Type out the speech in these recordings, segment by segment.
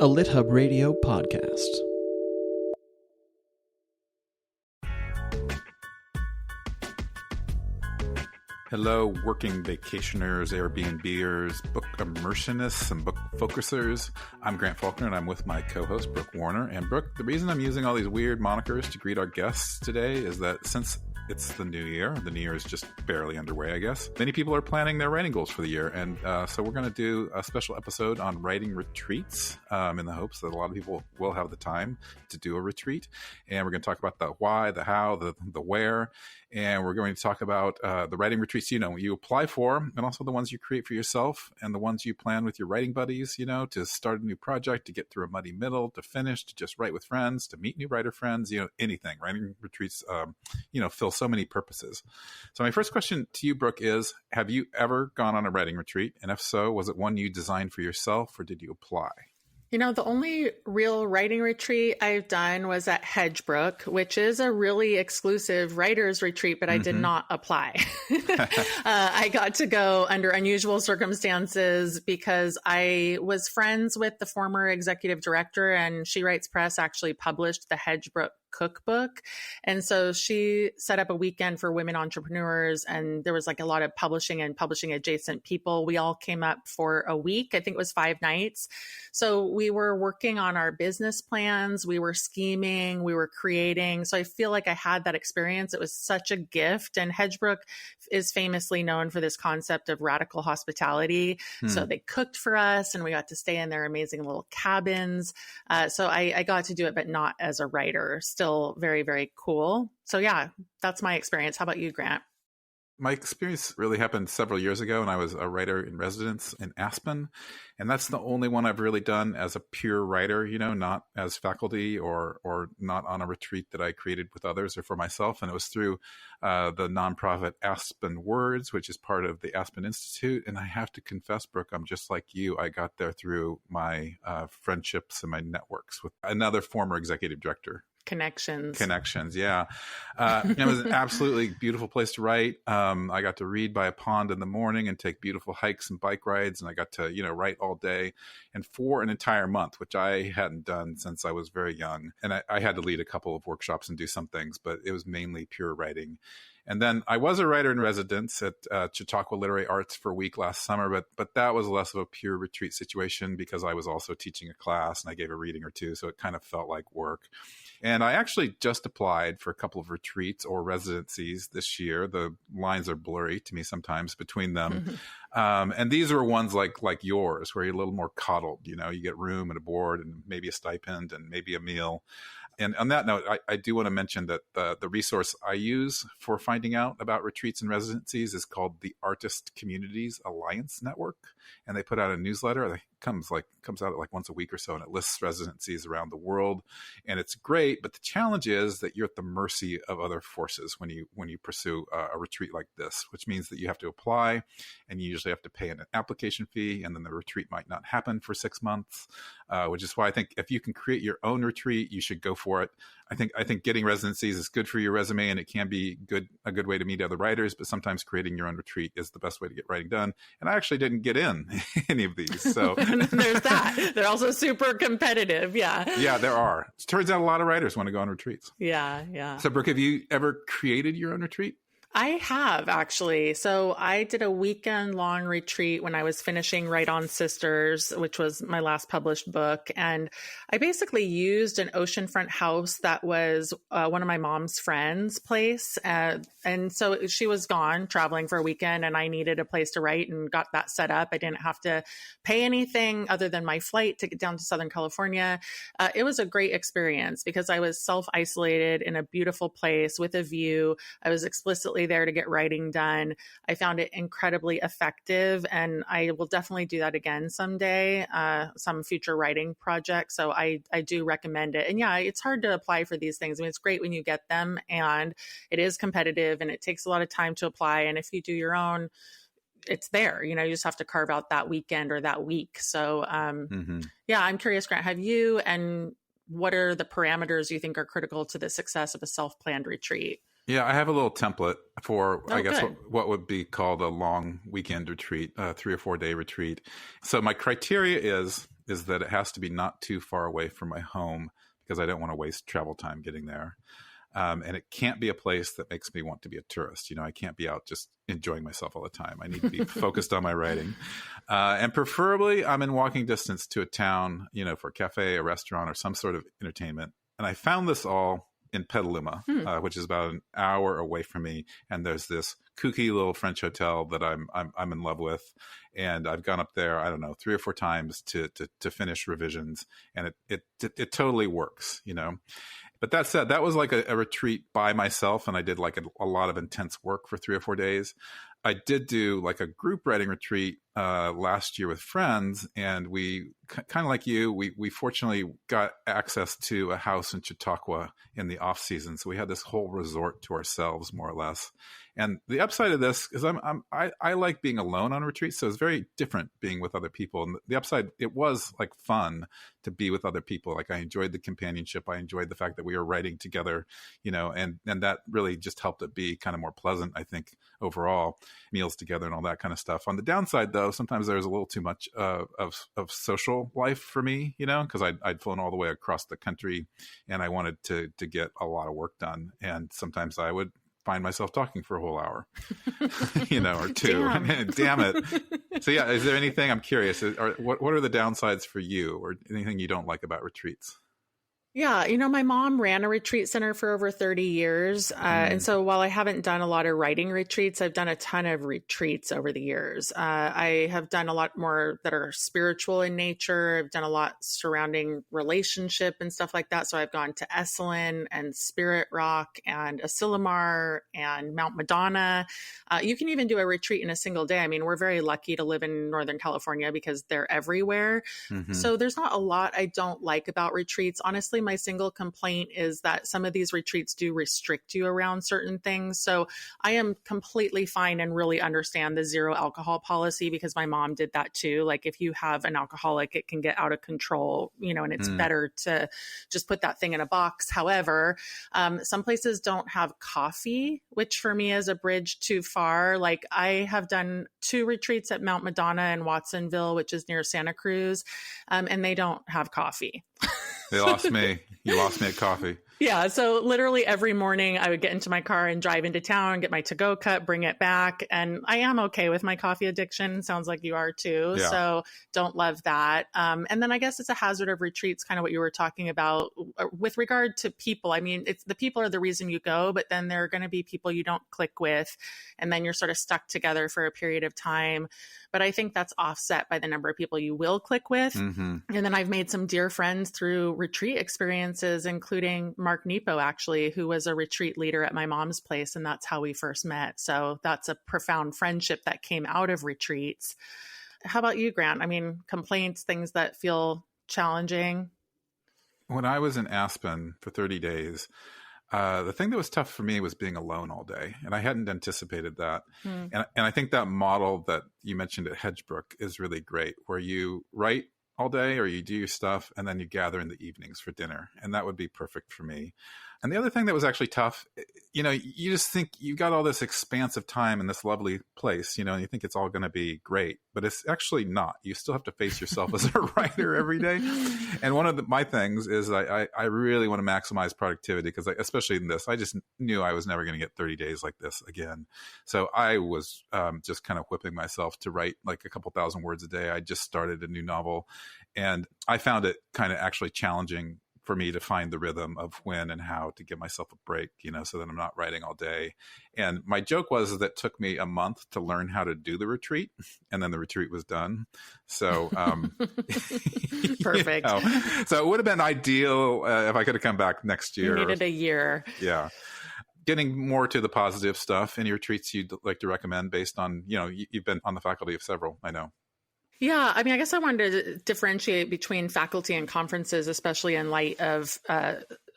a LitHub Radio podcast. Hello, working vacationers, Airbnbers, book immersionists, and book focusers. I'm Grant Faulkner, and I'm with my co-host, Brooke Warner. And Brooke, the reason I'm using all these weird monikers to greet our guests today is that since it's the new year is just barely underway, I guess, many people are planning their writing goals for the year. And so we're going to do a special episode on writing retreats in the hopes that a lot of people will have the time to do a retreat. And we're going to talk about the why, the how, the where. And we're going to talk about the writing retreats, you apply for, and also the ones you create for yourself and the ones you plan with your writing buddies, to start a new project, to get through a muddy middle, to finish, to just write with friends, to meet new writer friends, anything. Writing retreats, fill so many purposes. So my first question to you, Brooke, is, have you ever gone on a writing retreat? And if so, was it one you designed for yourself or did you apply? The only real writing retreat I've done was at Hedgebrook, which is a really exclusive writer's retreat, but I did not apply. I got to go under unusual circumstances because I was friends with the former executive director, and She Writes Press actually published the Hedgebrook cookbook. And so she set up a weekend for women entrepreneurs, and there was a lot of publishing and publishing adjacent people. We all came up for a week. I think it was 5 nights. So we were working on our business plans. We were scheming, we were creating. So I feel like I had that experience. It was such a gift. And Hedgebrook is famously known for this concept of radical hospitality. So they cooked for us and we got to stay in their amazing little cabins. So I got to do it, but not as a writer. Still very, very cool. So yeah, that's my experience. How about you, Grant? My experience really happened several years ago, and I was a writer in residence in Aspen. And that's the only one I've really done as a pure writer, not as faculty or not on a retreat that I created with others or for myself. And it was through the nonprofit Aspen Words, which is part of the Aspen Institute. And I have to confess, Brooke, I'm just like you. I got there through my friendships and my networks with another former executive director. Connections, yeah. It was an absolutely beautiful place to write. I got to read by a pond in the morning and take beautiful hikes and bike rides, and I got to, write all day and for an entire month, which I hadn't done since I was very young. And I had to lead a couple of workshops and do some things, but it was mainly pure writing. And then I was a writer in residence at Chautauqua Literary Arts for a week last summer, but that was less of a pure retreat situation because I was also teaching a class and I gave a reading or two, so it kind of felt like work. And I actually just applied for a couple of retreats or residencies this year. The lines are blurry to me sometimes between them. And these are ones like yours, where you're a little more coddled. You get room and a board and maybe a stipend and maybe a meal. And on that note, I do want to mention that the resource I use for finding out about retreats and residencies is called the Artist Communities Alliance Network. And they put out a newsletter that comes out at once a week or so, and it lists residencies around the world. And it's great, but the challenge is that you're at the mercy of other forces when you pursue a retreat like this, which means that you have to apply, and you usually have to pay an application fee, and then the retreat might not happen for 6 months, which is why I think if you can create your own retreat, you should go for it. I think getting residencies is good for your resume, and it can be a good way to meet other writers, but sometimes creating your own retreat is the best way to get writing done. And I actually didn't get in any of these. So there's that. They're also super competitive. Yeah. Yeah, there are. It turns out a lot of writers want to go on retreats. Yeah. So Brooke, have you ever created your own retreat? I have, actually. So I did a weekend-long retreat when I was finishing Right On Sisters, which was my last published book. And I basically used an oceanfront house that was one of my mom's friends' place. And so she was gone traveling for a weekend, and I needed a place to write and got that set up. I didn't have to pay anything other than my flight to get down to Southern California. It was a great experience because I was self-isolated in a beautiful place with a view. I was explicitly there to get writing done. I found it incredibly effective, and I will definitely do that again someday, some future writing project. So I do recommend it. And yeah, it's hard to apply for these things. I mean, it's great when you get them, and it is competitive and it takes a lot of time to apply. And if you do your own, it's there, you just have to carve out that weekend or that week. So yeah, I'm curious, Grant, have you, and what are the parameters you think are critical to the success of a self-planned retreat? Yeah, I have a little template for, I guess, what would be called a long weekend retreat, 3 or 4 day retreat. So my criteria is is that it has to be not too far away from my home because I don't want to waste travel time getting there. And it can't be a place that makes me want to be a tourist. I can't be out just enjoying myself all the time. I need to be focused on my writing. And preferably I'm in walking distance to a town, for a cafe, a restaurant, or some sort of entertainment. And I found this all in Petaluma, which is about an hour away from me. And there's this kooky little French hotel that I'm in love with. And I've gone up there, I don't know, 3 or 4 times to finish revisions. And it totally works, But that said, that was like a retreat by myself, and I did like a lot of intense work for 3 or 4 days. I did do like a group writing retreat last year with friends, and we kind of like you, we fortunately got access to a house in Chautauqua in the off season, so we had this whole resort to ourselves, more or less. And the upside of this is I like being alone on retreats, so it's very different being with other people. And the upside, it was like fun to be with other people. Like I enjoyed the companionship. I enjoyed the fact that we were writing together, and that really just helped it be kind of more pleasant, I think, overall, meals together and all that kind of stuff. On the downside, though, sometimes there's a little too much of social life for me, because I'd flown all the way across the country and I wanted to get a lot of work done. And sometimes I would find myself talking for a whole hour, or 2. Damn it. So yeah, is there anything, I'm curious, what are the downsides for you, or anything you don't like about retreats? Yeah, my mom ran a retreat center for over 30 years. And so while I haven't done a lot of writing retreats, I've done a ton of retreats over the years. I have done a lot more that are spiritual in nature. I've done a lot surrounding relationship and stuff like that. So I've gone to Esalen and Spirit Rock and Asilomar and Mount Madonna. You can even do a retreat in a single day. I mean, we're very lucky to live in Northern California because they're everywhere. Mm-hmm. So there's not a lot I don't like about retreats. Honestly, my single complaint is that some of these retreats do restrict you around certain things. So I am completely fine and really understand the 0 alcohol policy because my mom did that too. Like if you have an alcoholic, it can get out of control, and it's better to just put that thing in a box. However, some places don't have coffee, which for me is a bridge too far. Like I have done 2 retreats at Mount Madonna and Watsonville, which is near Santa Cruz, and they don't have coffee. They lost me. You lost me at coffee. Yeah. So literally every morning I would get into my car and drive into town, get my to-go cup, bring it back. And I am okay with my coffee addiction. Sounds like you are too. Yeah. So don't love that. And then I guess it's a hazard of retreats, kind of what you were talking about with regard to people. I mean, it's the people are the reason you go, but then there are going to be people you don't click with. And then you're sort of stuck together for a period of time. But I think that's offset by the number of people you will click with. Mm-hmm. And then I've made some dear friends through retreat experiences, including Mark Nepo, actually, who was a retreat leader at my mom's place. And that's how we first met. So that's a profound friendship that came out of retreats. How about you, Grant? I mean, complaints, things that feel challenging? When I was in Aspen for 30 days, the thing that was tough for me was being alone all day. And I hadn't anticipated that. And I think that model that you mentioned at Hedgebrook is really great, where you write all day or you do your stuff and then you gather in the evenings for dinner. And that would be perfect for me. And the other thing that was actually tough, you just think you got all this expansive time in this lovely place, and you think it's all going to be great, but it's actually not. You still have to face yourself as a writer every day. And one of my things is I really want to maximize productivity because especially in this, I just knew I was never going to get 30 days like this again. So I was just kind of whipping myself to write like a couple thousand words a day. I just started a new novel and I found it kind of actually challenging for me to find the rhythm of when and how to give myself a break, so that I'm not writing all day. And my joke was that it took me a month to learn how to do the retreat, and then the retreat was done. So, perfect. So it would have been ideal if I could have come back next year. You needed a year. Yeah. Getting more to the positive stuff, any retreats you'd like to recommend based on, you've been on the faculty of several, I know. Yeah, I mean, I guess I wanted to differentiate between faculty and conferences, especially in light of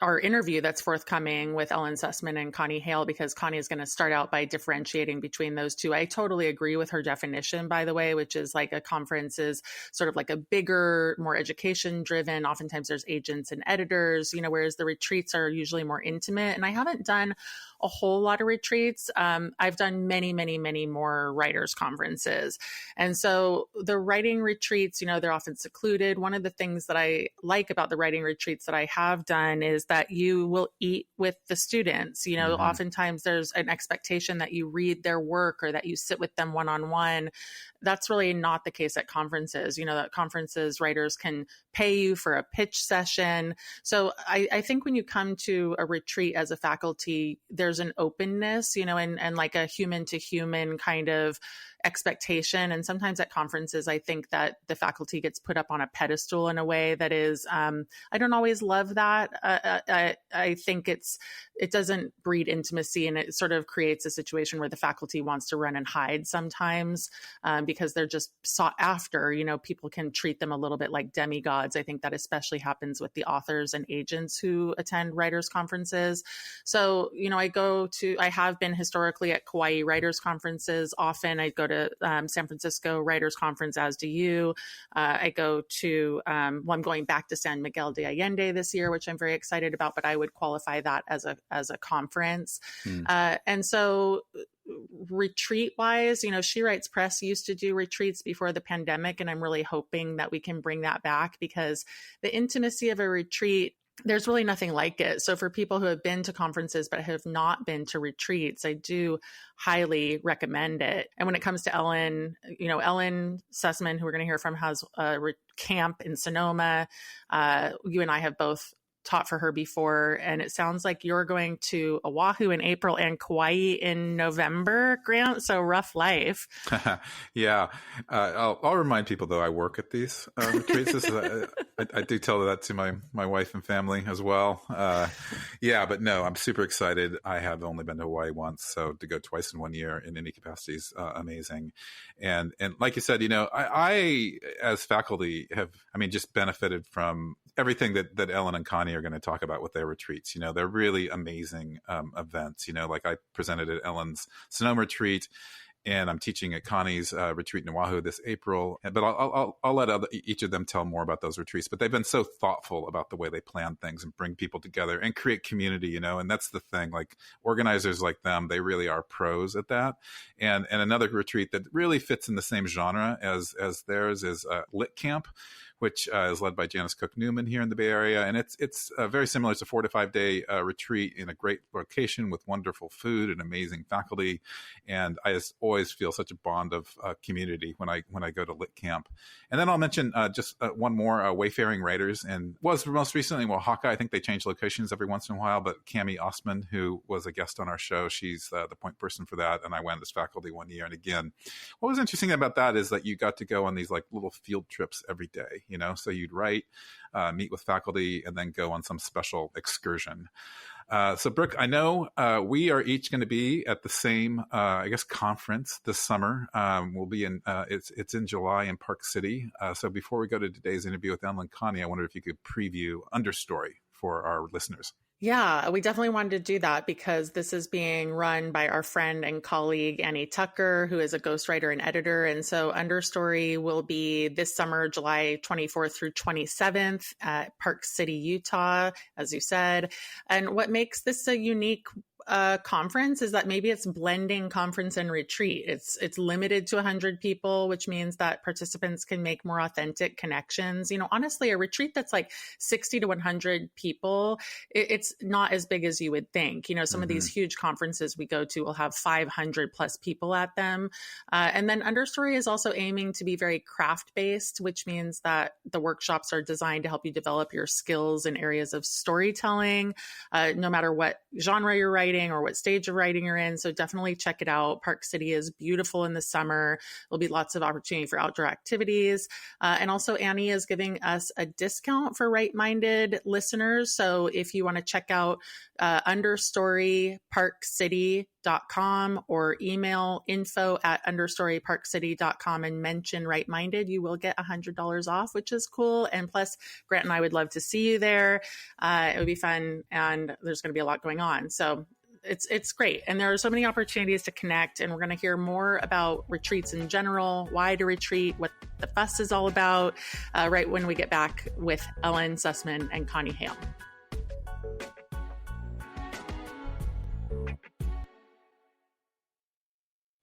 our interview that's forthcoming with Ellen Sussman and Connie Hale, because Connie is going to start out by differentiating between those two. I totally agree with her definition, by the way, which is like a conference is sort of like a bigger, more education driven. Oftentimes there's agents and editors, whereas the retreats are usually more intimate. And I haven't done a whole lot of retreats. I've done many, many, many more writers' conferences. And so the writing retreats, they're often secluded. One of the things that I like about the writing retreats that I have done is that you will eat with the students. Oftentimes there's an expectation that you read their work or that you sit with them one-on-one. That's really not the case at conferences. At conferences, writers can pay you for a pitch session. So I think when you come to a retreat as a faculty, there's an openness, and like a human to human kind of expectation. And sometimes at conferences, I think that the faculty gets put up on a pedestal in a way that is, I don't always love that. I think it doesn't breed intimacy, and it sort of creates a situation where the faculty wants to run and hide sometimes because they're just sought after. People can treat them a little bit like demigods. I think that especially happens with the authors and agents who attend writers' conferences. So, I have been historically at Kauai writers' conferences. Often I go to San Francisco Writers Conference, as do you. I go to, I'm going back to San Miguel de Allende this year, which I'm very excited about, but I would qualify that as a conference. And so retreat wise, She Writes Press used to do retreats before the pandemic, and I'm really hoping that we can bring that back, because the intimacy of a retreat, there's really nothing like it. So for people who have been to conferences but have not been to retreats, I do highly recommend it. And when it comes to Ellen, Ellen Sussman, who we're going to hear from, has a camp in Sonoma. You and I have both taught for her before, and it sounds like you're going to Oahu in April and Kauai in November, Grant. So rough life. Yeah. I'll remind people, though, I work at these retreats. I do tell that to my wife and family as well. But no, I'm super excited. I have only been to Hawaii once, so to go twice in 1 year in any capacity is amazing. And like you said, I as faculty have, just benefited from everything that Ellen and Connie are going to talk about with their retreats. They're really amazing events. Like I presented at Ellen's Sonoma retreat, and I'm teaching at Connie's retreat in Oahu this April. But I'll let each of them tell more about those retreats. But they've been so thoughtful about the way they plan things and bring people together and create community, and that's the thing. Like organizers like them, they really are pros at that. And another retreat that really fits in the same genre as theirs is Lit Camp, which is led by Janice Cook Newman here in the Bay Area. And it's very similar. It's a 4 to 5 day retreat in a great location with wonderful food and amazing faculty. And I just always feel such a bond of community when I go to Lit Camp. And then I'll mention just one more, Wayfaring Writers, and was most recently in Oaxaca. I think they change locations every once in a while, but Cami Ostman, who was a guest on our show, she's the point person for that. And I went as faculty 1 year. And again, what was interesting about that is that you got to go on these like little field trips every day. So you'd write, meet with faculty, and then go on some special excursion. So Brooke, I know we are each going to be at the same, conference this summer. We'll be in, it's in July in Park City. So before we go to today's interview with Ellen and Connie, I wonder if you could preview Understory for our listeners. Yeah, we definitely wanted to do that because this is being run by our friend and colleague, Annie Tucker, who is a ghostwriter and editor. And so Understory will be this summer, July 24th through 27th at Park City, Utah, as you said. And what makes this a unique conference is that maybe it's blending conference and retreat. It's limited to 100 people, which means that participants can make more authentic connections. Honestly, a retreat that's like 60 to 100 people, it's not as big as you would think. Some of these huge conferences we go to will have 500 plus people at them. And then Understory is also aiming to be very craft-based, which means that the workshops are designed to help you develop your skills in areas of storytelling, no matter what genre you're writing or what stage of writing you're in. So definitely check it out. Park City is beautiful in the summer. There'll be lots of opportunity for outdoor activities. And also Annie is giving us a discount for right-minded listeners. So if you want to check out Understory Park City parkcity.com or email info@understoryparkcity.com and mention Right Minded. You will get $100 off, which is cool. And plus, Grant and I would love to see you there. It would be fun, and there's going to be a lot going on. So it's great. And there are so many opportunities to connect, and we're going to hear more about retreats in general, why to retreat, what the fuss is all about, right when we get back with Ellen Sussman and Connie Hale.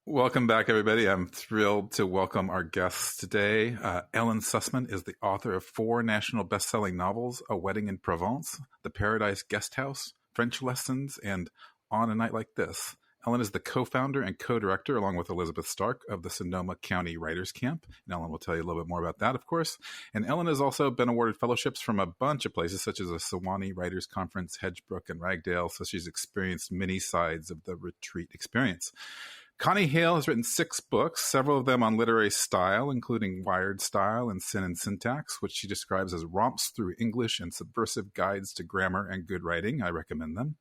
Welcome back, everybody. I'm thrilled to welcome our guests today. Ellen Sussman is the author of 4 national best-selling novels, A Wedding in Provence, The Paradise Guest House, French Lessons, and On a Night Like This. Ellen is the co-founder and co-director, along with Elizabeth Stark, of the Sonoma County Writers Camp. And Ellen will tell you a little bit more about that, of course. And Ellen has also been awarded fellowships from a bunch of places, such as the Sewanee Writers Conference, Hedgebrook, and Ragdale. So she's experienced many sides of the retreat experience. Connie Hale has written 6 books, several of them on literary style, including Wired Style and Sin and Syntax, which she describes as romps through English and subversive guides to grammar and good writing. I recommend them.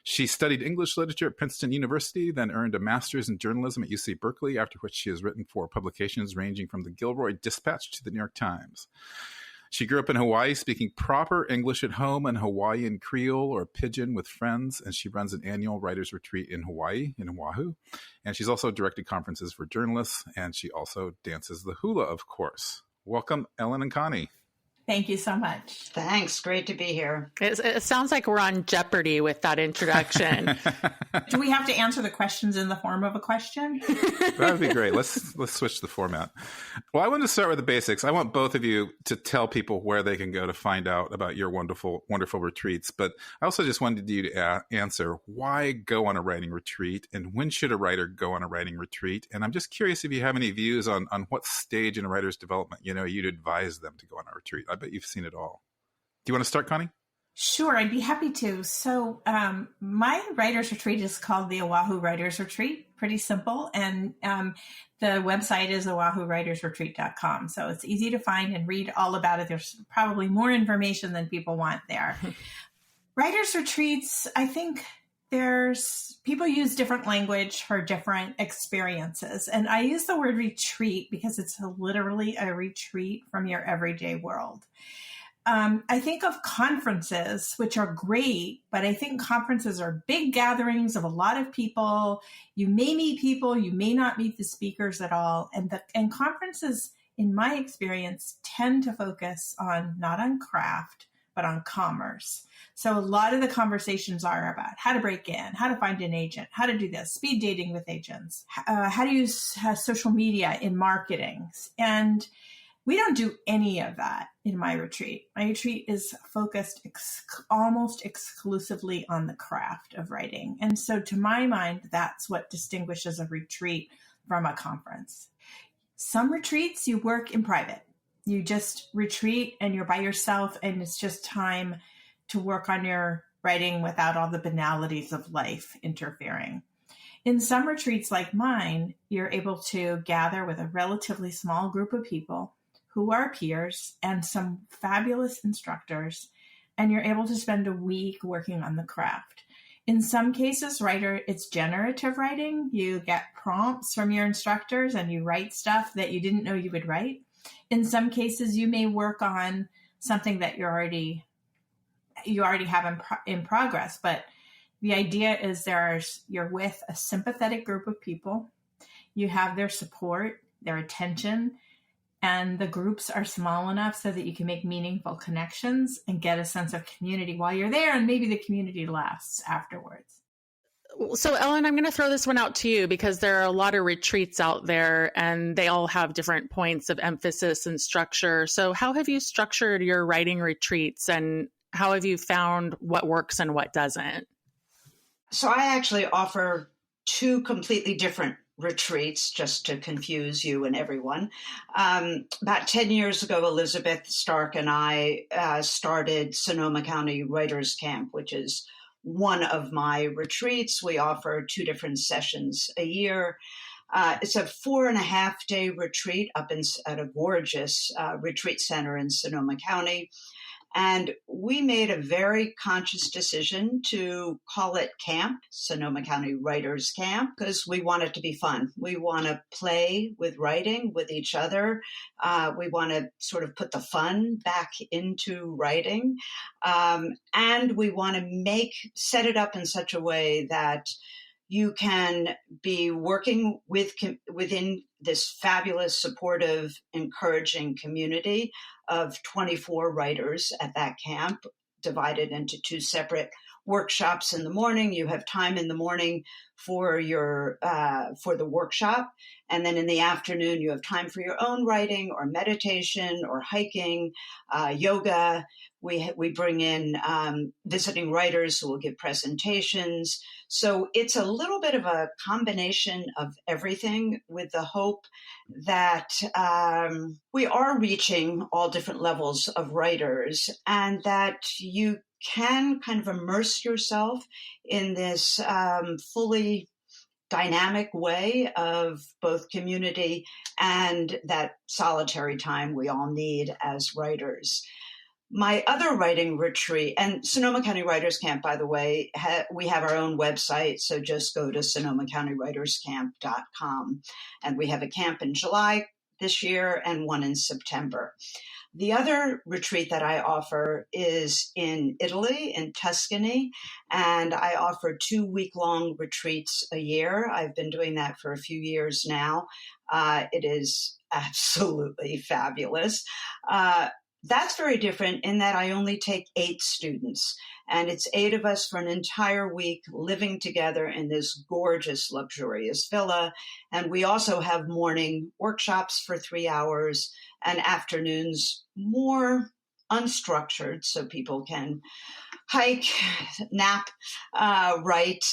She studied English literature at Princeton University, then earned a master's in journalism at UC Berkeley, after which she has written for publications ranging from the Gilroy Dispatch to the New York Times. She grew up in Hawaii, speaking proper English at home and Hawaiian Creole or Pidgin with friends, and she runs an annual writers' retreat in Hawaii, in Oahu. And she's also directed conferences for journalists, and she also dances the hula, of course. Welcome, Ellen and Connie. Thank you so much. Thanks. Great to be here. It sounds like we're on Jeopardy with that introduction. Do we have to answer the questions in the form of a question? That would be great. Let's switch the format. Well, I want to start with the basics. I want both of you to tell people where they can go to find out about your wonderful, wonderful retreats. But I also just wanted you to answer why go on a writing retreat, and when should a writer go on a writing retreat? And I'm just curious if you have any views on what stage in a writer's development, you'd advise them to go on a retreat. I bet you've seen it all. Do you want to start, Connie? Sure, I'd be happy to. So my writer's retreat is called the Oahu Writers Retreat. Pretty simple. And the website is oahuwritersretreat.com. So it's easy to find and read all about it. There's probably more information than people want there. Writers' retreats, I think people use different language for different experiences. And I use the word retreat because it's literally a retreat from your everyday world. I think of conferences, which are great, but I think conferences are big gatherings of a lot of people. You may meet people, you may not meet the speakers at all. And conferences, in my experience, tend to focus not on craft, but on commerce. So a lot of the conversations are about how to break in, how to find an agent, how to do this, speed dating with agents, how to use social media in marketing. And we don't do any of that in my retreat. My retreat is focused almost exclusively on the craft of writing. And so to my mind, that's what distinguishes a retreat from a conference. Some retreats you work in private. You just retreat and you're by yourself, and it's just time to work on your writing without all the banalities of life interfering. In some retreats like mine, you're able to gather with a relatively small group of people who are peers and some fabulous instructors, and you're able to spend a week working on the craft. In some cases, it's generative writing. You get prompts from your instructors and you write stuff that you didn't know you would write. In some cases, you may work on something that you already have in progress, but the idea is you're with a sympathetic group of people. You have their support, their attention, and the groups are small enough so that you can make meaningful connections and get a sense of community while you're there, and maybe the community lasts afterwards. So, Ellen, I'm going to throw this one out to you because there are a lot of retreats out there and they all have different points of emphasis and structure. So how have you structured your writing retreats, and how have you found what works and what doesn't? So I actually offer 2 completely different retreats, just to confuse you and everyone. About 10 years ago, Elizabeth Stark and I started Sonoma County Writers Camp, which is one of my retreats. We offer 2 different sessions a year. It's a 4.5-day retreat up at a gorgeous retreat center in Sonoma County. And we made a very conscious decision to call it camp, Sonoma County Writers Camp, because we want it to be fun. We want to play with writing with each other. We want to sort of put the fun back into writing. And we want to set it up in such a way that you can be working within this fabulous, supportive, encouraging community of 24 writers at that camp, divided into 2 separate workshops in the morning. You have time in the morning for for the workshop, and then in the afternoon you have time for your own writing or meditation or hiking, yoga. We bring in visiting writers who will give presentations. So it's a little bit of a combination of everything, with the hope that we are reaching all different levels of writers, and that you can kind of immerse yourself in this fully dynamic way of both community and that solitary time we all need as writers. My other writing retreat, and Sonoma County Writers Camp, by the way, we have our own website, so just go to sonomacountywriterscamp.com. And we have a camp in July this year and one in September. The other retreat that I offer is in Italy, in Tuscany, and I offer 2-week-long retreats a year. I've been doing that for a few years now. It is absolutely fabulous. That's very different in that I only take 8 students, and it's 8 of us for an entire week living together in this gorgeous, luxurious villa. And we also have morning workshops for 3 hours and afternoons more unstructured, so people can hike, nap, write,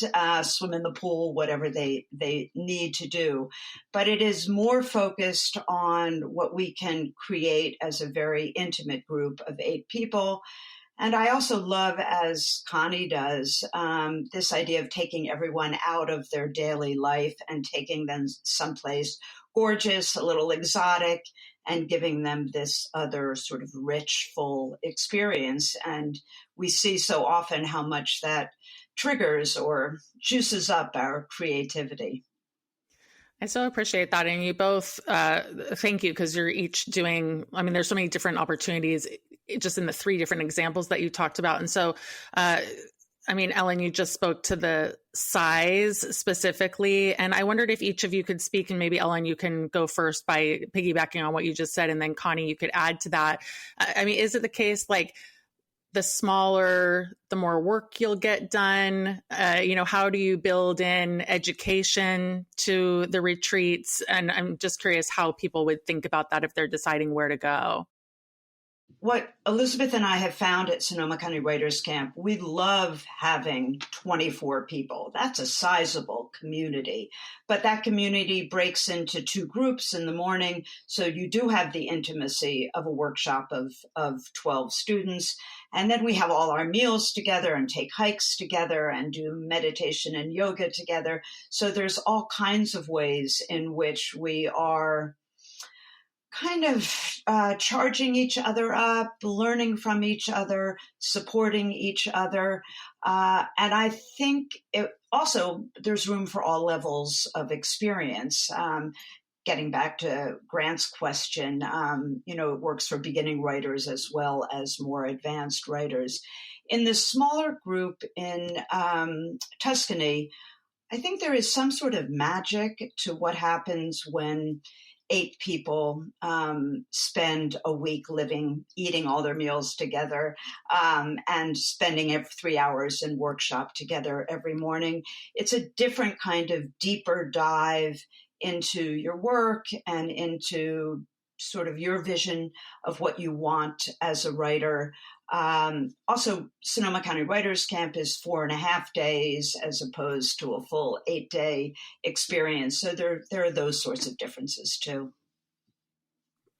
swim in the pool, whatever they need to do. But it is more focused on what we can create as a very intimate group of 8 people. And I also love, as Connie does, this idea of taking everyone out of their daily life and taking them someplace gorgeous, a little exotic, and giving them this other sort of rich, full experience. And we see so often how much that triggers or juices up our creativity. I so appreciate that. And you both, thank you, because you're each doing, I mean, there's so many different opportunities just in the 3 different examples that you talked about. And so, I mean, Ellen, you just spoke to the size specifically, and I wondered if each of you could speak, and maybe Ellen, you can go first by piggybacking on what you just said, and then Connie, you could add to that. I mean, is it the case, like, the smaller, the more work you'll get done? How do you build in education to the retreats? And I'm just curious how people would think about that if they're deciding where to go. What Elizabeth and I have found at Sonoma County Writers Camp, we love having 24 people. That's a sizable community. But that community breaks into 2 groups in the morning. So you do have the intimacy of a workshop of 12 students. And then we have all our meals together and take hikes together and do meditation and yoga together. So there's all kinds of ways in which we are kind of charging each other up, learning from each other, supporting each other. And I think there's room for all levels of experience. Getting back to Grant's question, it works for beginning writers as well as more advanced writers. In the smaller group in Tuscany, I think there is some sort of magic to what happens when 8 people spend a week eating all their meals together, and spending 3 hours in workshop together every morning. It's a different kind of deeper dive into your work and into sort of your vision of what you want as a writer. Also, Sonoma County Writers Camp is 4.5 days as opposed to a full 8-day experience. So there are those sorts of differences too.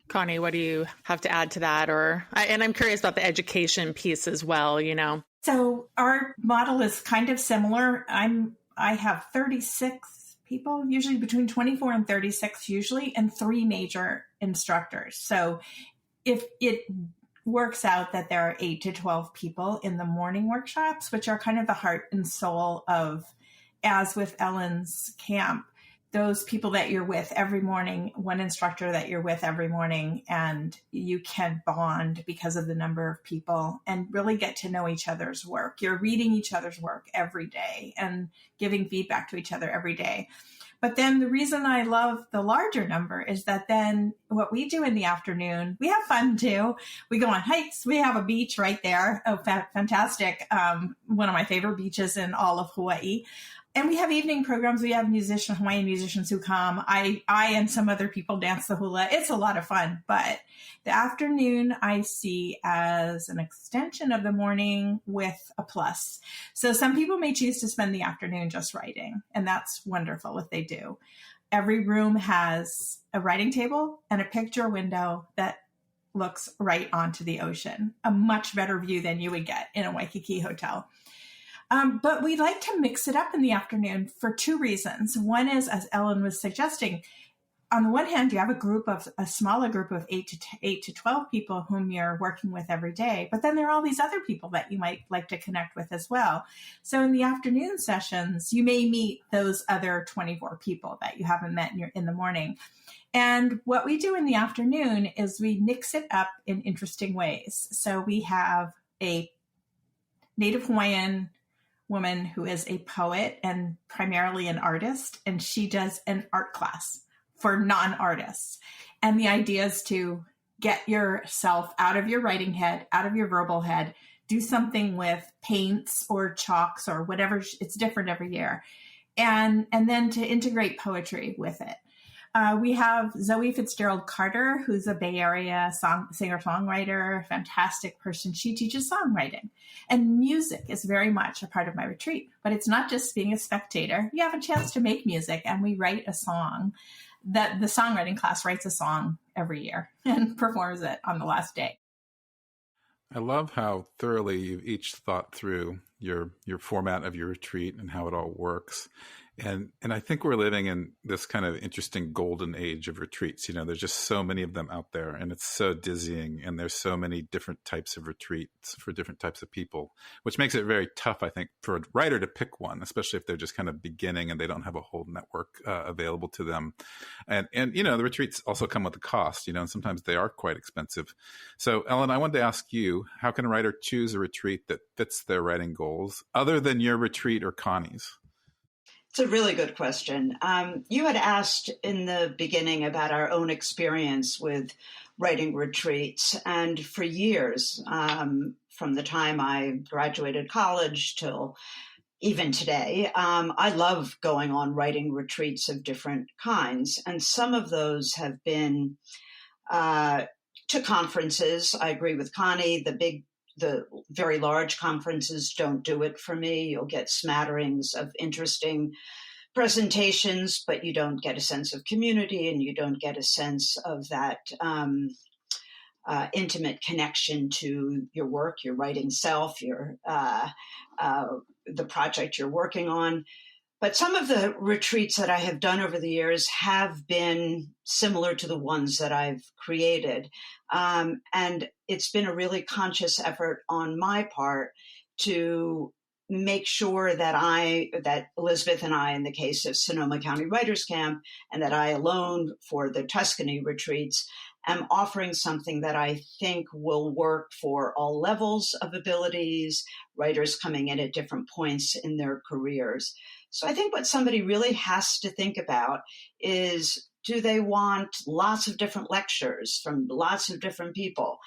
Connie, what do you have to add to that? And I'm curious about the education piece as well, So our model is kind of similar. I have 36 people, usually between 24 and 36 usually, and 3 major instructors. So if it works out that there are 8 to 12 people in the morning workshops, which are kind of the heart and soul of, as with Ellen's camp, those people that you're with every morning, one instructor that you're with every morning, and you can bond because of the number of people and really get to know each other's work. You're reading each other's work every day and giving feedback to each other every day. But then the reason I love the larger number is that then what we do in the afternoon, we have fun too. We go on hikes. We have a beach right there. Oh, fantastic. One of my favorite beaches in all of Hawaii. And we have evening programs. We have Hawaiian musicians who come. I and some other people dance the hula. It's a lot of fun. But the afternoon I see as an extension of the morning with a plus. So some people may choose to spend the afternoon just writing, and that's wonderful if they do. Every room has a writing table and a picture window that looks right onto the ocean, a much better view than you would get in a Waikiki hotel. But we like to mix it up in the afternoon for two reasons. One is, as Ellen was suggesting, on the one hand, you have a smaller group of 8 to 12 people whom you're working with every day, but then there are all these other people that you might like to connect with as well. So in the afternoon sessions, you may meet those other 24 people that you haven't met in the morning. And what we do in the afternoon is we mix it up in interesting ways. So we have a Native Hawaiian woman who is a poet and primarily an artist, and she does an art class for non-artists. And the idea is to get yourself out of your writing head, out of your verbal head, do something with paints or chalks or whatever. It's different every year. And then to integrate poetry with it. We have Zoe Fitzgerald Carter, who's a Bay Area singer-songwriter, fantastic person. She teaches songwriting. And music is very much a part of my retreat. But it's not just being a spectator. You have a chance to make music, and we write a song. That the songwriting class writes a song every year and performs it on the last day. I love how thoroughly you've each thought through your format of your retreat and how it all works. And I think we're living in this kind of interesting golden age of retreats. You know, there's just so many of them out there, and it's so dizzying. And there's so many different types of retreats for different types of people, which makes it very tough, I think, for a writer to pick one, especially if they're just kind of beginning and they don't have a whole network available to them. And you know, the retreats also come with a cost, you know, and sometimes they are quite expensive. So, Ellen, I wanted to ask you, how can a writer choose a retreat that fits their writing goals other than your retreat or Connie's? It's a really good question. You had asked in the beginning about our own experience with writing retreats. And for years, from the time I graduated college till even today, I love going on writing retreats of different kinds. And some of those have been to conferences. I agree with Connie. The very large conferences don't do it for me. You'll get smatterings of interesting presentations, but you don't get a sense of community, and you don't get a sense of that intimate connection to your work, your writing self, the project you're working on. But some of the retreats that I have done over the years have been similar to the ones that I've created. And it's been a really conscious effort on my part to make sure that Elizabeth and I, in the case of Sonoma County Writers Camp, and that I alone for the Tuscany retreats, am offering something that I think will work for all levels of abilities, writers coming in at different points in their careers. So I think what somebody really has to think about is, do they want lots of different lectures from lots of different people?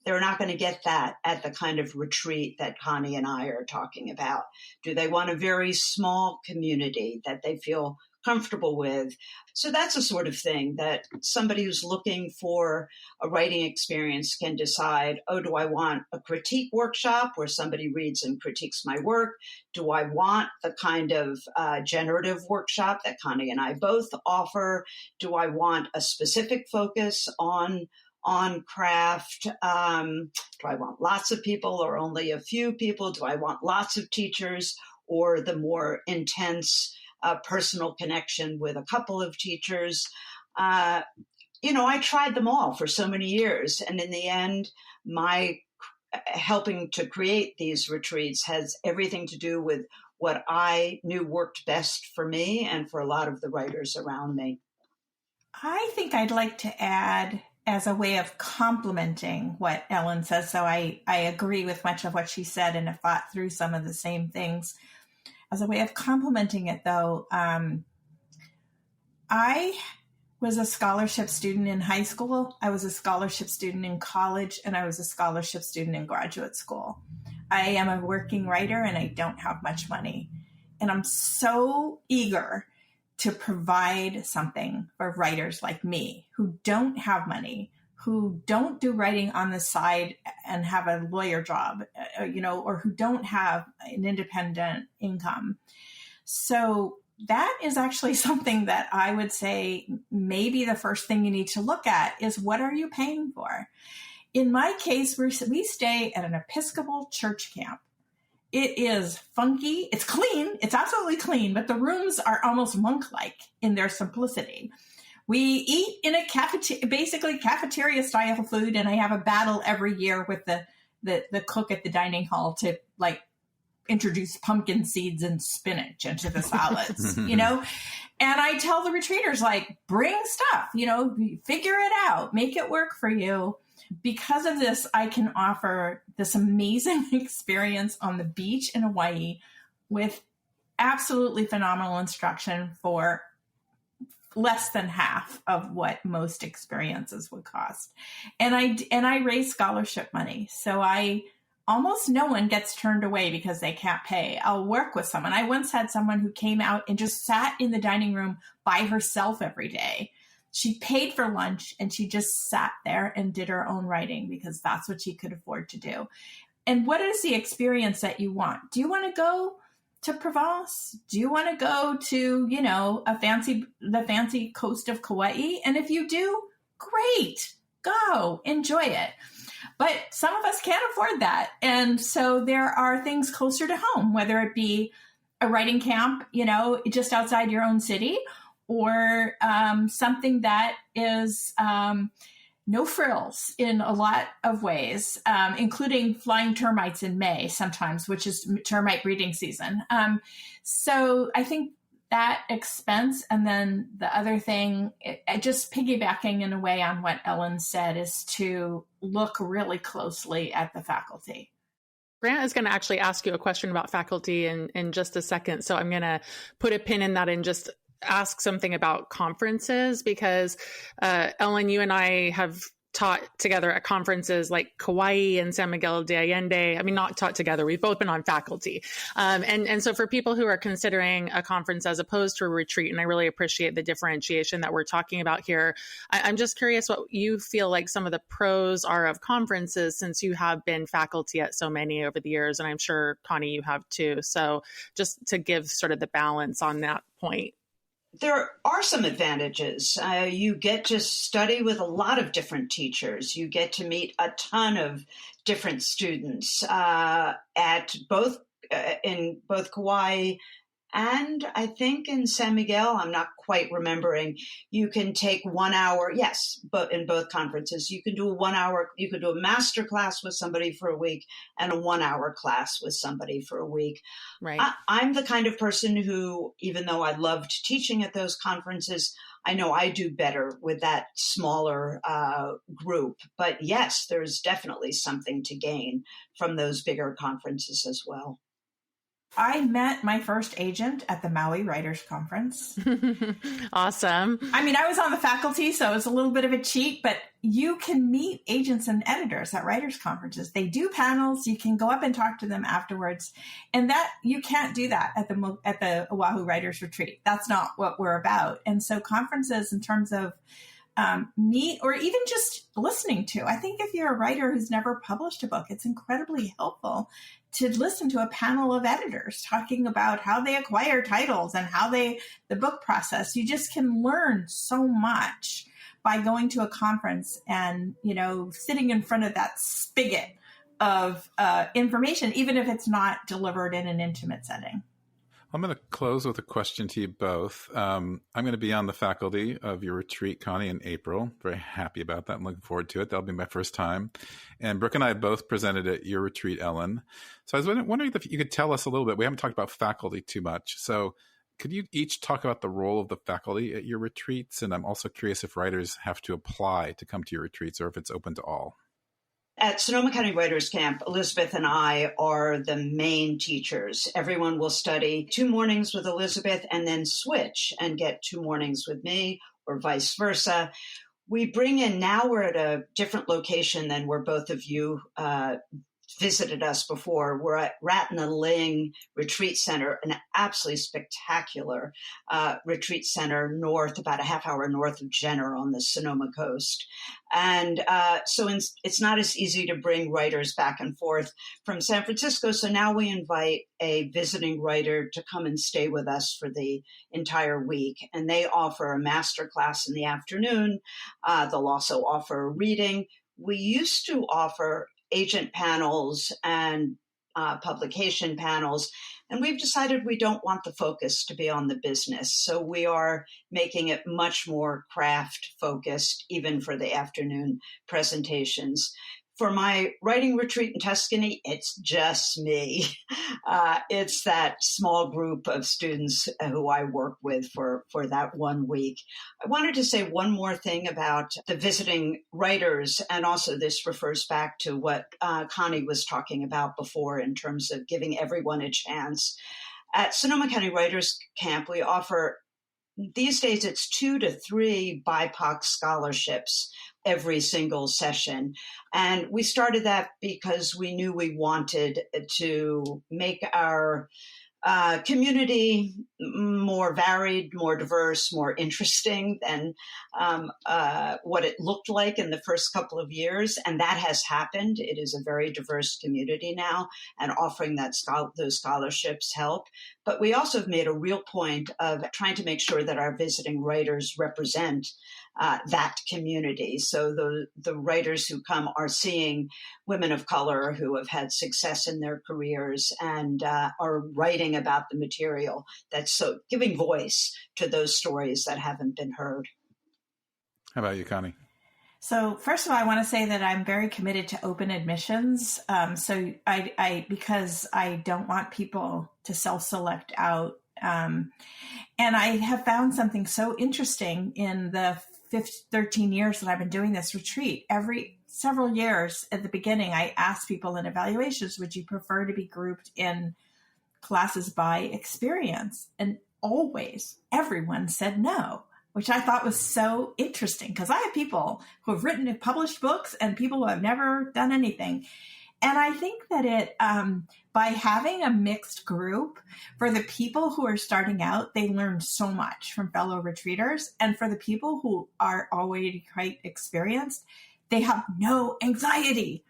They're not going to get that at the kind of retreat that Connie and I are talking about. Do they want a very small community that they feel comfortable with? So that's a sort of thing that somebody who's looking for a writing experience can decide, oh, do I want a critique workshop where somebody reads and critiques my work? Do I want the kind of generative workshop that Connie and I both offer? Do I want a specific focus on craft? Do I want lots of people or only a few people? Do I want lots of teachers or the more intense personal connection with a couple of teachers? I tried them all for so many years. And in the end, my helping to create these retreats has everything to do with what I knew worked best for me and for a lot of the writers around me. I think I'd like to add, as a way of complementing what Ellen says, so I agree with much of what she said and have thought through some of the same things. As a way of complementing it, though, I was a scholarship student in high school. I was a scholarship student in college, and I was a scholarship student in graduate school. I am a working writer, and I don't have much money. And I'm so eager to provide something for writers like me who don't have money, who don't do writing on the side and have a lawyer job, or who don't have an independent income. So that is actually something that I would say maybe the first thing you need to look at is, what are you paying for? In my case, we stay at an Episcopal church camp. It is funky. It's clean. It's absolutely clean, but the rooms are almost monk-like in their simplicity. We eat in a basically cafeteria style food, and I have a battle every year with the cook at the dining hall to introduce pumpkin seeds and spinach into the salads, And I tell the retreaters, bring stuff, figure it out, make it work for you. Because of this, I can offer this amazing experience on the beach in Hawaii with absolutely phenomenal instruction for less than half of what most experiences would cost. And I raise scholarship money. So almost no one gets turned away because they can't pay. I'll work with someone. I once had someone who came out and just sat in the dining room by herself every day. She paid for lunch and she just sat there and did her own writing because that's what she could afford to do. And what is the experience that you want? Do you want to go to Provence? Do you want to go to, the fancy coast of Kauai? And if you do, great, go, enjoy it. But some of us can't afford that. And so there are things closer to home, whether it be a writing camp, just outside your own city, or something that is no frills in a lot of ways, including flying termites in May sometimes, which is termite breeding season. So I think that expense, and then the other thing, just piggybacking in a way on what Ellen said, is to look really closely at the faculty. Grant is going to actually ask you a question about faculty in just a second. So I'm going to put a pin in that and just ask something about conferences, because Ellen, you and I have taught together at conferences like Kauai and San Miguel de Allende. I mean, not taught together. We've both been on faculty. And so for people who are considering a conference as opposed to a retreat, and I really appreciate the differentiation that we're talking about here, I'm just curious what you feel like some of the pros are of conferences, since you have been faculty at so many over the years. And I'm sure, Connie, you have too. So just to give sort of the balance on that point. There are some advantages. You get to study with a lot of different teachers. You get to meet a ton of different students in both Kauai and I think in San Miguel. I'm not quite remembering. You can take 1 hour. Yes, but in both conferences, you can do you could do a master class with somebody for a week and a 1 hour class with somebody for a week. Right. I'm the kind of person who, even though I loved teaching at those conferences, I know I do better with that smaller group. But yes, there's definitely something to gain from those bigger conferences as well. I met my first agent at the Maui Writers Conference. Awesome. I mean, I was on the faculty, so it was a little bit of a cheat, but you can meet agents and editors at writers' conferences. They do panels. You can go up and talk to them afterwards. And that you can't do that at the Oahu Writers Retreat. That's not what we're about. And so conferences, in terms of meet or even just listening to, I think if you're a writer who's never published a book, it's incredibly helpful to listen to a panel of editors talking about how they acquire titles and how the book process. You just can learn so much by going to a conference and, sitting in front of that spigot of information, even if it's not delivered in an intimate setting. I'm going to close with a question to you both. I'm going to be on the faculty of your retreat, Connie, in April. Very happy about that. I'm looking forward to it. That'll be my first time. And Brooke and I both presented at your retreat, Ellen. So I was wondering if you could tell us a little bit. We haven't talked about faculty too much. So could you each talk about the role of the faculty at your retreats? And I'm also curious if writers have to apply to come to your retreats or if it's open to all. At Sonoma County Writers Camp, Elizabeth and I are the main teachers. Everyone will study 2 mornings with Elizabeth and then switch and get 2 mornings with me or vice versa. We bring in, now we're at a different location than where both of you visited us before. We're at Ratna-Ling Retreat Center, an absolutely spectacular retreat center north, about a half hour north of Jenner on the Sonoma coast. And so it's not as easy to bring writers back and forth from San Francisco. So now we invite a visiting writer to come and stay with us for the entire week. And they offer a master class in the afternoon. They'll also offer a reading. We used to offer agent panels and publication panels. And we've decided we don't want the focus to be on the business. So we are making it much more craft focused, even for the afternoon presentations. For my writing retreat in Tuscany, it's just me. It's that small group of students who I work with for that 1 week. I wanted to say one more thing about the visiting writers, and also this refers back to what Connie was talking about before in terms of giving everyone a chance. At Sonoma County Writers Camp, we offer, these days it's 2 to 3 BIPOC scholarships every single session. And we started that because we knew we wanted to make our community more varied, more diverse, more interesting than what it looked like in the first couple of years. And that has happened. It is a very diverse community now, and offering those scholarships help. But we also have made a real point of trying to make sure that our visiting writers represent that community. So the writers who come are seeing women of color who have had success in their careers and are writing about the material that's so giving voice to those stories that haven't been heard. How about you, Connie? So first of all, I want to say that I'm very committed to open admissions. So I because I don't want people to self-select out. And I have found something so interesting in the 13 years that I've been doing this retreat. Every several years at the beginning, I ask people in evaluations, would you prefer to be grouped in classes by experience? And always everyone said no, which I thought was so interesting, because I have people who have written and published books and people who have never done anything. And I think that it, by having a mixed group, for the people who are starting out, they learn so much from fellow retreaters. And for the people who are already quite experienced, they have no anxiety.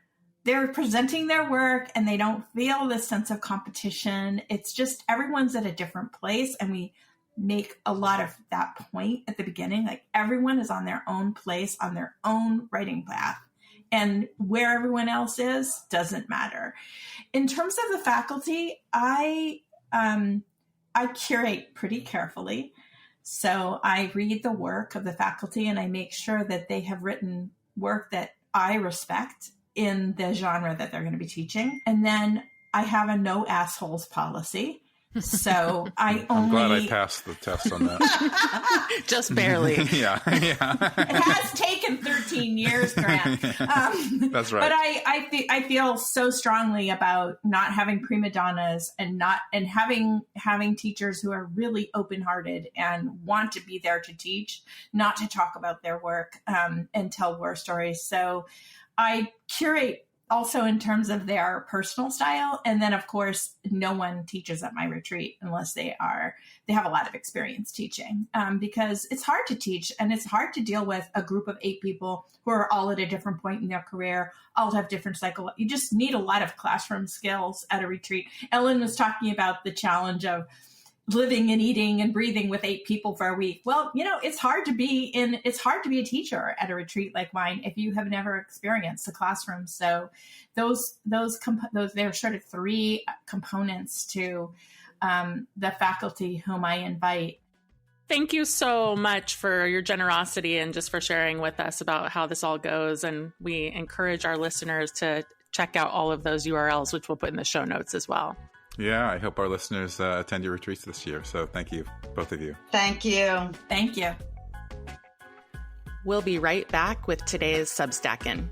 They're presenting their work and they don't feel this sense of competition. It's just everyone's at a different place. And we make a lot of that point at the beginning. Like, everyone is on their own place, on their own writing path. And where everyone else is doesn't matter. In terms of the faculty, I curate pretty carefully. So I read the work of the faculty and I make sure that they have written work that I respect in the genre that they're going to be teaching. And then I have a no assholes policy. So I'm glad I passed the test on that. Just barely. Yeah. It has taken 13 years, Grant. That's right. But I feel so strongly about not having prima donnas and having teachers who are really open-hearted and want to be there to teach, not to talk about their work and tell war stories. So I curate also in terms of their personal style. And then, of course, no one teaches at my retreat unless they have a lot of experience teaching, because it's hard to teach and it's hard to deal with a group of 8 people who are all at a different point in their career, all have different cycle. You just need a lot of classroom skills at a retreat. Ellen was talking about the challenge of living and eating and breathing with 8 people for a week. Well, it's hard to be a teacher at a retreat like mine if you have never experienced the classroom. So those there are sort of 3 components to the faculty whom I invite. Thank you so much for your generosity and just for sharing with us about how this all goes. And we encourage our listeners to check out all of those URLs, which we'll put in the show notes as well. Yeah, I hope our listeners attend your retreats this year. So thank you, both of you. Thank you. Thank you. We'll be right back with today's Substackin'.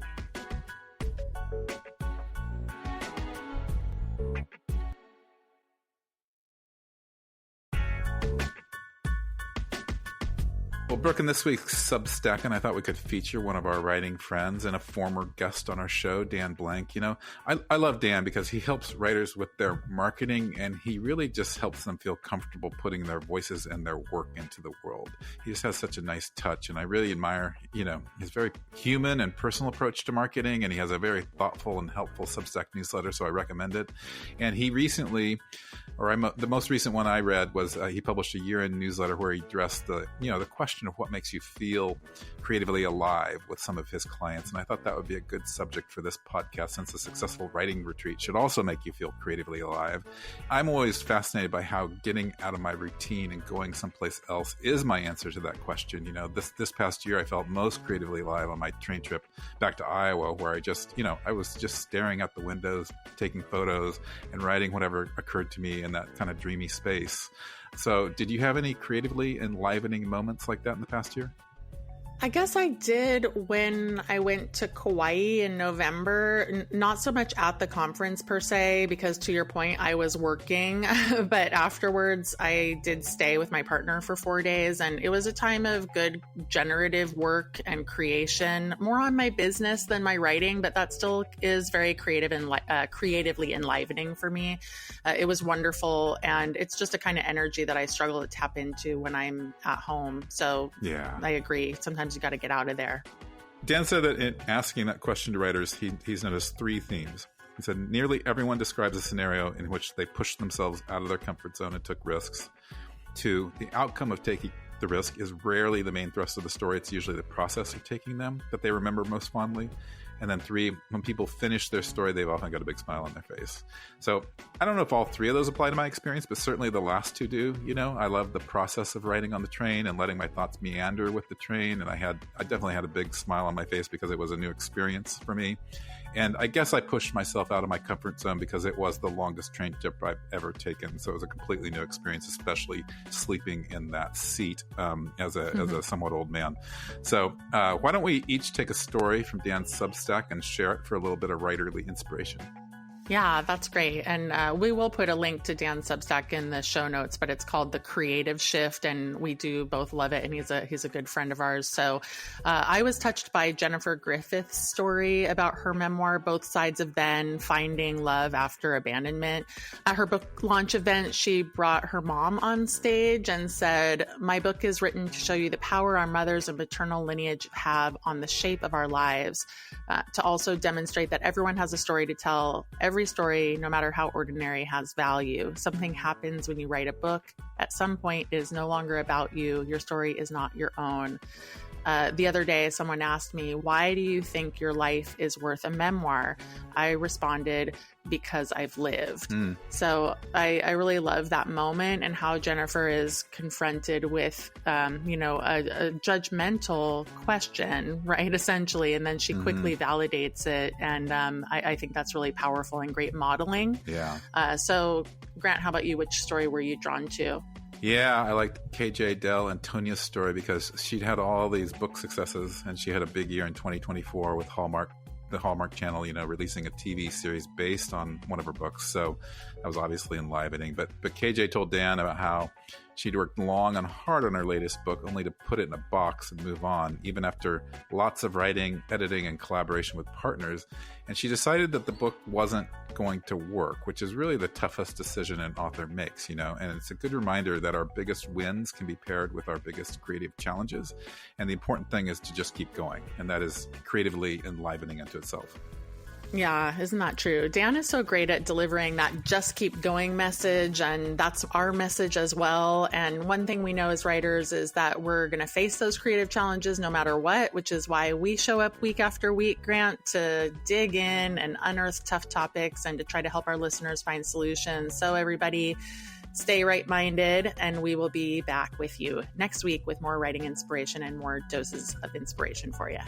Well, Brooke, in this week's Substackin', I thought we could feature one of our writing friends and a former guest on our show, Dan Blank. You know, I love Dan because he helps writers with their marketing, and he really just helps them feel comfortable putting their voices and their work into the world. He just has such a nice touch, and I really admire, you know, his very human and personal approach to marketing, and he has a very thoughtful and helpful Substack newsletter, so I recommend it. And he recently, the most recent one I read was he published a year-end newsletter where he addressed the question of what makes you feel creatively alive with some of his clients. And I thought that would be a good subject for this podcast, since a successful writing retreat should also make you feel creatively alive. I'm always fascinated by how getting out of my routine and going someplace else is my answer to that question. You know, this past year, I felt most creatively alive on my train trip back to Iowa, where I was just staring out the windows, taking photos, and writing whatever occurred to me in that kind of dreamy space. So did you have any creatively enlivening moments like that in the past year? I guess I did when I went to Kauai in November, not so much at the conference per se, because to your point, I was working, but afterwards I did stay with my partner for 4 days, and it was a time of good generative work and creation, more on my business than my writing, but that still is very creative and creatively enlivening for me. It was wonderful, and it's just a kind of energy that I struggle to tap into when I'm at home. So yeah, I agree. Sometimes you got to get out of there. Dan said that in asking that question to writers, he's noticed three themes. He said nearly everyone describes a scenario in which they pushed themselves out of their comfort zone and took risks. 2, the outcome of taking the risk is rarely the main thrust of the story. It's usually the process of taking them that they remember most fondly. And then 3, when people finish their story, they've often got a big smile on their face. So I don't know if all 3 of those apply to my experience, but certainly the last 2 do. You know, I love the process of writing on the train and letting my thoughts meander with the train. And I definitely had a big smile on my face because it was a new experience for me. And I guess I pushed myself out of my comfort zone because it was the longest train trip I've ever taken. So it was a completely new experience, especially sleeping in that seat as a somewhat old man. So why don't we each take a story from Dan's Substack and share it for a little bit of writerly inspiration? Yeah, that's great. And we will put a link to Dan's Substack in the show notes, but it's called The Creative Shift, and we do both love it. And he's a good friend of ours. So I was touched by Jennifer Griffith's story about her memoir, Both Sides of Ben, Finding Love After Abandonment. At her book launch event, she brought her mom on stage and said, "My book is written to show you the power our mothers and maternal lineage have on the shape of our lives, to also demonstrate that everyone has a story to tell. Every story, no matter how ordinary, has value. Something happens when you write a book. At some point, it is no longer about you. Your story is not your own." The other day, someone asked me, "Why do you think your life is worth a memoir?" I responded, "Because I've lived." So I really love that moment and how Jennifer is confronted with, a judgmental question, right? Essentially. And then she quickly validates it. And I think that's really powerful and great modeling. Yeah. So Grant, how about you? Which story were you drawn to? Yeah, I liked KJ Del Antonia's story because she'd had all these book successes, and she had a big year in 2024 with the Hallmark Channel, releasing a TV series based on one of her books. So that was obviously enlivening. But KJ told Dan about how she'd worked long and hard on her latest book, only to put it in a box and move on, even after lots of writing, editing, and collaboration with partners. And she decided that the book wasn't going to work, which is really the toughest decision an author makes, and it's a good reminder that our biggest wins can be paired with our biggest creative challenges. And the important thing is to just keep going. And that is creatively enlivening unto itself. Yeah, isn't that true? Dan is so great at delivering that just keep going message, and that's our message as well. And one thing we know as writers is that we're going to face those creative challenges no matter what, which is why we show up week after week, Grant, to dig in and unearth tough topics and to try to help our listeners find solutions. So everybody, stay right-minded, and we will be back with you next week with more writing inspiration and more doses of inspiration for you.